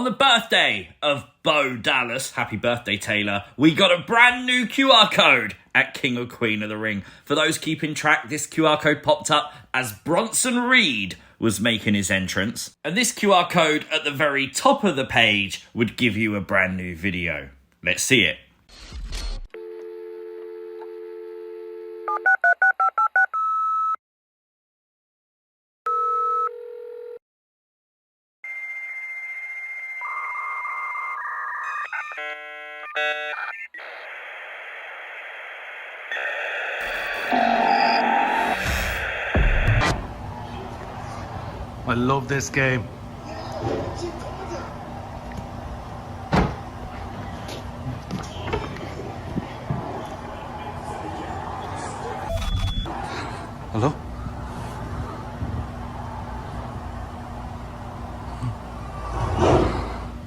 On the birthday of Bo Dallas, happy birthday Taylor, we got a brand new QR code at King or Queen of the Ring. For those keeping track, this QR code popped up as Bronson Reed was making his entrance. And this QR code at the very top of the page would give you a brand new video. Let's see it. I love this game. Hello?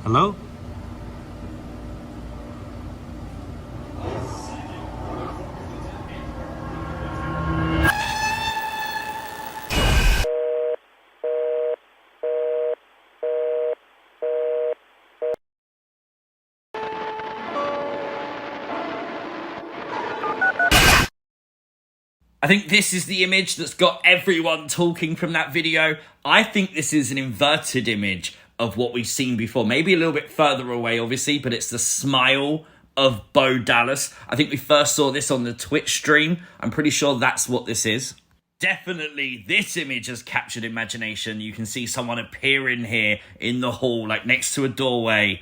Hello? I think this is the image that's got everyone talking from that video. I think this is an inverted image of what we've seen before. Maybe a little bit further away, obviously, but it's the smile of Bo Dallas. I think we first saw this on the Twitch stream. I'm pretty sure that's what this is. Definitely, this image has captured imagination. You can see someone appearing here in the hall, like next to a doorway.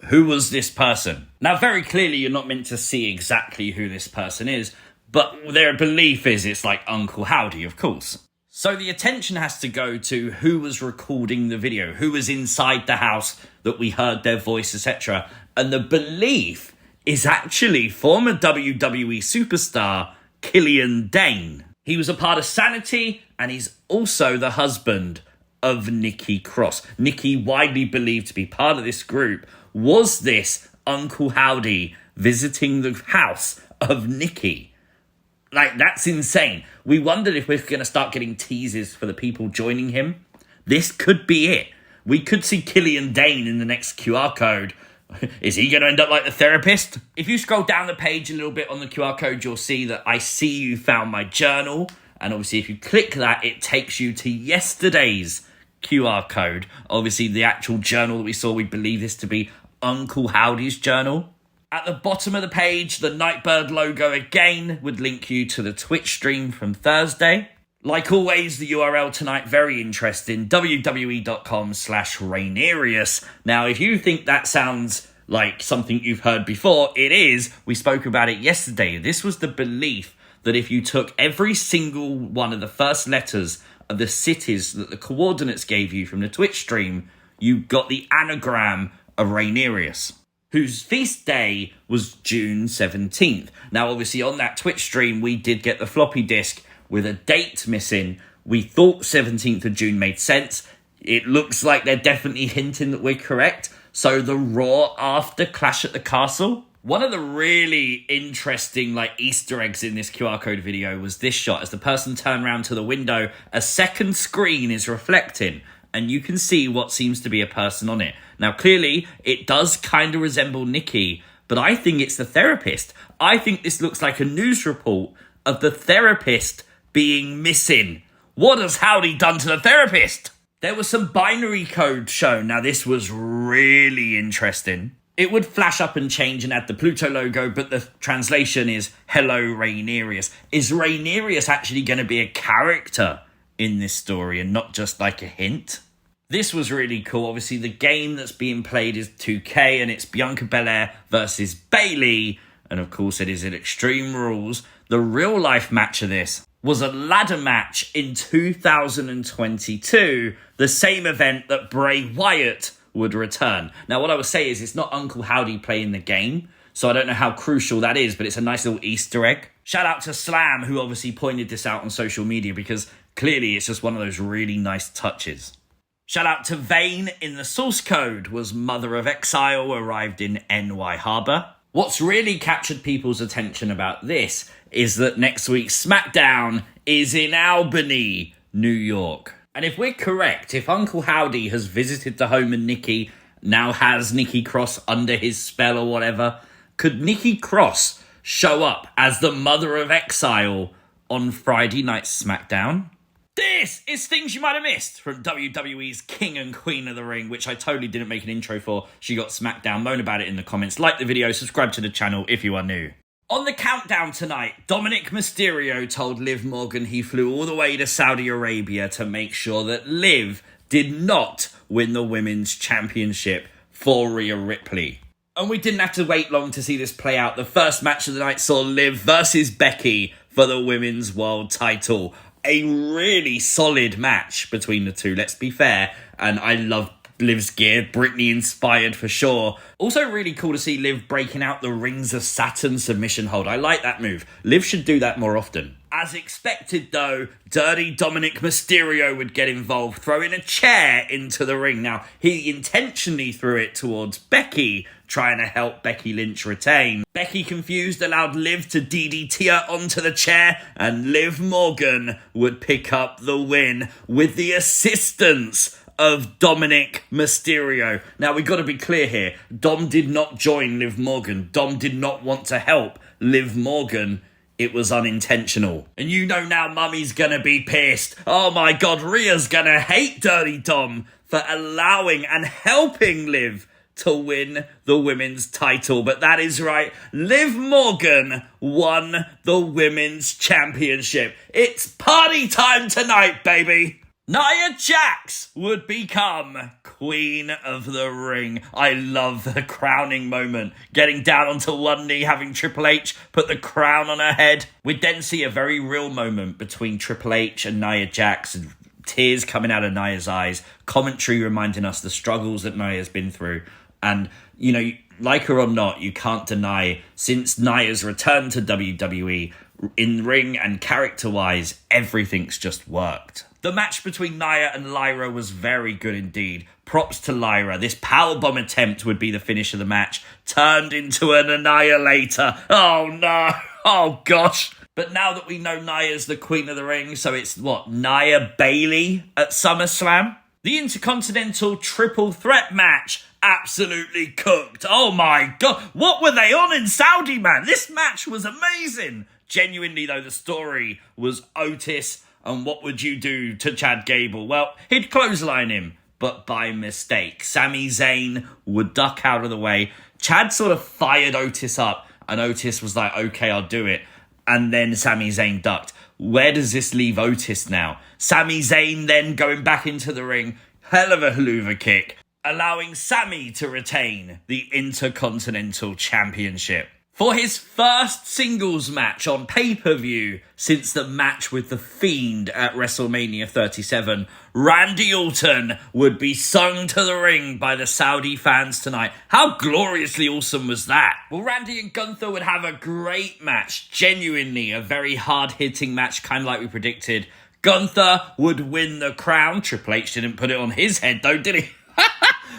Who was this person? Now, very clearly, you're not meant to see exactly who this person is, but their belief is it's like Uncle Howdy, of course. So the attention has to go to who was recording the video, who was inside the house that we heard their voice, etc. And the belief is actually former WWE superstar Killian Dain. He was a part of Sanity, and he's also the husband of Nikki Cross. Nikki, widely believed to be part of this group. Was this Uncle Howdy visiting the house of Nikki? Like, that's insane. We wondered if we're going to start getting teases for the people joining him. This could be it. We could see Killian Dain in the next QR code. Is he going to end up like the therapist? If you scroll down the page a little bit on the QR code, you'll see that I see you found my journal. And obviously, if you click that, it takes you to yesterday's QR code. Obviously, the actual journal that we saw, we believe this to be Uncle Howdy's journal. At the bottom of the page, the Nightbird logo again would link you to the Twitch stream from Thursday. Like always, the URL tonight, very interesting, wwe.com/Rainerius. Now, if you think that sounds like something you've heard before, it is. We spoke about it yesterday. This was the belief that if you took every single one of the first letters of the cities that the coordinates gave you from the Twitch stream, you got the anagram of Rainerius, whose feast day was June 17th. Now, obviously, on that Twitch stream, we did get the floppy disk with a date missing. We thought 17th of June made sense. It looks like they're definitely hinting that we're correct. So the Raw after Clash at the Castle. One of the really interesting Easter eggs in this QR code video was this shot. As the person turned around to the window, a second screen is reflecting, and you can see what seems to be a person on it. Now, clearly, it does kind of resemble Nikki, but I think it's the therapist. I think this looks like a news report of the therapist being missing. What has Howdy done to the therapist? There was some binary code shown. Now, this was really interesting. It would flash up and change and add the Pluto logo, but the translation is Hello Rainerius. Is Rainerius actually going to be a character in this story and not just like a hint? This was really cool. Obviously, the game that's being played is 2K, and it's Bianca Belair versus Bayley. And of course, it is at Extreme Rules. The real-life match of this was a ladder match in 2022, the same event that Bray Wyatt would return. Now, what I would say is it's not Uncle Howdy playing the game, so I don't know how crucial that is, but it's a nice little Easter egg. Shout out to Slam, who obviously pointed this out on social media, because clearly it's just one of those really nice touches. Shout out to Vane in the source code was Mother of Exile, arrived in NY Harbour. What's really captured people's attention about this is that next week's SmackDown is in Albany, New York. And if we're correct, if Uncle Howdy has visited the home of Nikki now has Nikki Cross under his spell or whatever. Could Nikki Cross show up as the Mother of Exile on Friday night's SmackDown? This is things you might have missed from WWE's King and Queen of the Ring, which I totally didn't make an intro for. She got SmackDown. Moan about it in the comments. Like the video, subscribe to the channel if you are new. On the countdown tonight, Dominik Mysterio told Liv Morgan he flew all the way to Saudi Arabia to make sure that Liv did not win the Women's Championship for Rhea Ripley. And we didn't have to wait long to see this play out. The first match of the night saw Liv versus Becky for the Women's World title. A really solid match between the two, let's be fair. And I love Liv's gear, Britney inspired for sure. Also really cool to see Liv breaking out the Rings of Saturn submission hold. I like that move. Liv should do that more often. As expected though, dirty Dominik Mysterio would get involved, throwing a chair into the ring. Now, he intentionally threw it towards Becky, trying to help Becky Lynch retain. Becky, confused, allowed Liv to DDT her onto the chair, and Liv Morgan would pick up the win with the assistance of Dominik Mysterio. Now, we got to be clear here. Dom did not join Liv Morgan. Dom did not want to help Liv Morgan. It was unintentional. And you know now Mummy's gonna be pissed. Oh my god, Rhea's gonna hate Dirty Dom for allowing and helping Liv to win the women's title. But that is right, Liv Morgan won the women's championship. It's party time tonight, baby. Nia Jax would become Queen of the Ring. I love the crowning moment. Getting down onto one knee, having Triple H put the crown on her head. We'd then see a very real moment between Triple H and Nia Jax, and tears coming out of Nia's eyes. Commentary reminding us the struggles that Nia's been through. And, you know, like her or not, you can't deny, since Nia's return to WWE, in ring and character-wise, everything's just worked. The match between Nia and Lyra was very good indeed. Props to Lyra. This powerbomb attempt would be the finish of the match. Turned into an annihilator. Oh no. Oh gosh. But now that we know Nia's the Queen of the Ring, so it's what, Nia Bayley at SummerSlam? The Intercontinental Triple Threat match absolutely cooked. Oh my god. What were they on in Saudi, man? This match was amazing. Genuinely though, the story was Otis. And what would you do to Chad Gable? Well, he'd clothesline him, but by mistake. Sami Zayn would duck out of the way. Chad sort of fired Otis up, and Otis was like, okay, I'll do it. And then Sami Zayn ducked. Where does this leave Otis now? Sami Zayn then going back into the ring. Hell of a haluva kick, allowing Sami to retain the Intercontinental Championship. For his first singles match on pay-per-view since the match with The Fiend at WrestleMania 37, Randy Orton would be sung to the ring by the Saudi fans tonight. How gloriously awesome was that? Well, Randy and Gunther would have a great match. Genuinely a very hard-hitting match, kind of like we predicted. Gunther would win the crown. Triple H didn't put it on his head though, did he?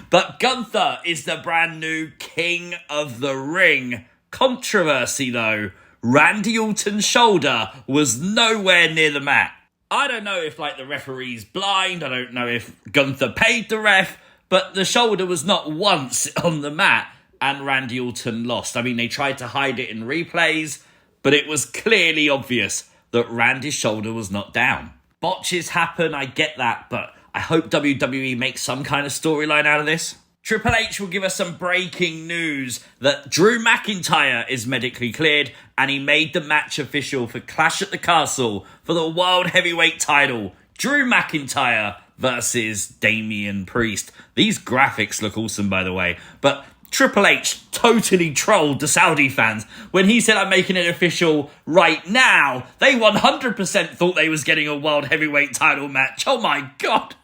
But Gunther is the brand new King of the Ring. Controversy though, Randy Orton's shoulder was nowhere near the mat. I don't know if the referee's blind, I don't know if Gunther paid the ref, but the shoulder was not once on the mat and Randy Orton lost. I mean, they tried to hide it in replays, but it was clearly obvious that Randy's shoulder was not down. Botches happen, I get that, but I hope WWE makes some kind of storyline out of this. Triple H will give us some breaking news that Drew McIntyre is medically cleared and he made the match official for Clash at the Castle for the World Heavyweight title. Drew McIntyre versus Damian Priest. These graphics look awesome, by the way, but Triple H totally trolled the Saudi fans. When he said, I'm making it official right now, they 100% thought they was getting a World Heavyweight title match. Oh my god.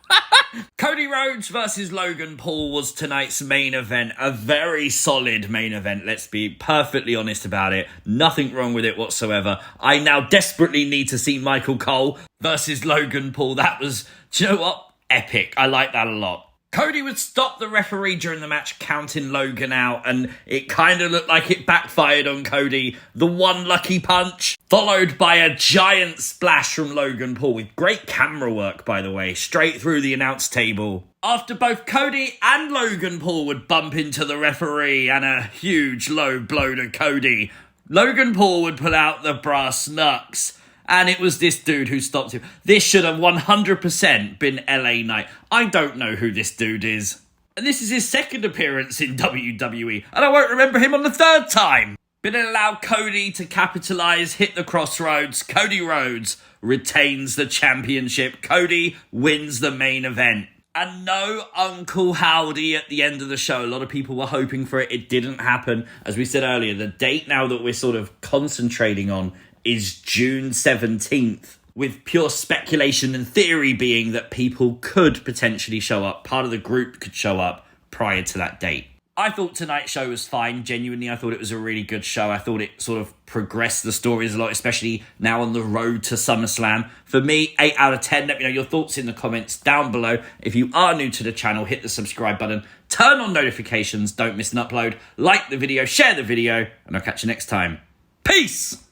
Cody Rhodes versus Logan Paul was tonight's main event. A very solid main event, let's be perfectly honest about it. Nothing wrong with it whatsoever. I now desperately need to see Michael Cole versus Logan Paul. That was, do you know what? Epic. I like that a lot. Cody would stop the referee during the match, counting Logan out, and it kind of looked like it backfired on Cody. The one lucky punch, followed by a giant splash from Logan Paul, with great camera work, by the way, straight through the announce table. After both Cody and Logan Paul would bump into the referee and a huge low blow to Cody, Logan Paul would pull out the brass knucks. And it was this dude who stopped him. This should have 100% been LA Knight. I don't know who this dude is. And this is his second appearance in WWE. And I won't remember him on the third time. But it allowed Cody to capitalise, hit the crossroads. Cody Rhodes retains the championship. Cody wins the main event. And no Uncle Howdy at the end of the show. A lot of people were hoping for it. It didn't happen. As we said earlier, the date now that we're sort of concentrating on is June 17th, with pure speculation and theory being that people could potentially show up. Part of the group could show up prior to that date. I thought tonight's show was fine. Genuinely, I thought it was a really good show. I thought it sort of progressed the stories a lot, especially now on the road to SummerSlam. For me, 8 out of 10. Let me know your thoughts in the comments down below. If you are new to the channel, hit the subscribe button. Turn on notifications. Don't miss an upload. Like the video, share the video, and I'll catch you next time. Peace!